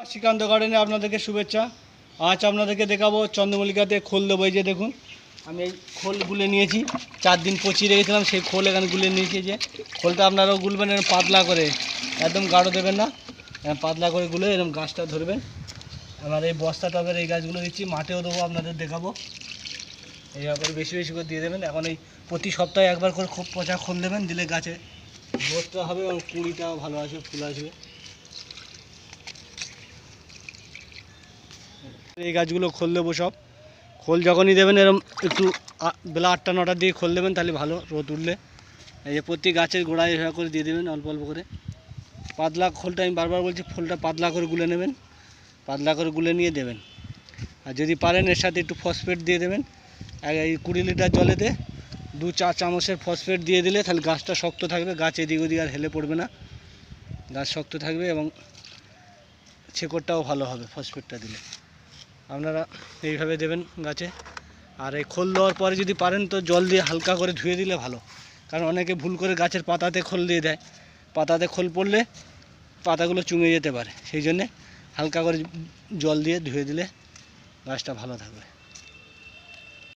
শ্রীকান্ত গার্ডেনে আপনাদেরকে শুভেচ্ছা। আজ আপনাদেরকে দেখাবো চন্দ্রমল্লিকাতে খোল দেবো। এই যে দেখুন, আমি এই খোল গুলে নিয়েছি, 4 দিন পচিয়ে রেখেছিলাম, সেই খোল এখানে গুলে নিয়েছি। যে খোলটা আপনারাও গুলবেন এরকম পাতলা করে, একদম গাঢ় দেবেন না, পাতলা করে গুলে এরকম গাছটা ধরবেন। আমার এই বস্তা টবের এই গাছগুলো দিচ্ছি, মাঠেও দেবো, আপনাদের দেখাবো। এইভাবে বেশি বেশি করে দিয়ে দেবেন। এখন এই প্রতি সপ্তাহে একবার করে খুব পচা খোল দেবেন, দিলে গাছে গ্রোথটা হবে এবং কুঁড়িটাও ভালো আসবে, ফুল আসবে। এই গাছগুলো খোল দেবো সব। খোল যখনই দেবেন এরকম একটু বেলা 8টা 9টার দিকে খোল দেবেন, তাহলে ভালো রোদ উঠলে। এই যে প্রতি গাছের গোড়ায় এভাবে করে দিয়ে দেবেন, অল্প অল্প করে। পাতলা খোলটা আমি বারবার বলছি, খোলটা পাতলা করে গুলে নেবেন, পাতলা করে গুলে নিয়ে দেবেন। আর যদি পারেন এর সাথে একটু ফসফেট দিয়ে দেবেন। এই 20 লিটার জলেতে 2-4 চামচের ফসফেট দিয়ে দিলে তাহলে গাছটা শক্ত থাকবে, গাছ এদিক ওদিক আর হেলে পড়বে না, গাছ শক্ত থাকবে এবং শেকড়টাও ভালো হবে ফসফেটটা দিলে। আপনারা এইভাবে দেবেন গাছে। আর এই খোল দেওয়ার পরে যদি পারেন তো জল দিয়ে হালকা করে ধুয়ে দিলে ভালো, কারণ অনেকে ভুল করে গাছের পাতাতে খোল দিয়ে দেয়, পাতাতে খোল পড়লে পাতাগুলো চুঙে যেতে পারে। সেই জন্যে হালকা করে জল দিয়ে ধুয়ে দিলে গাছটা ভালো থাকবে।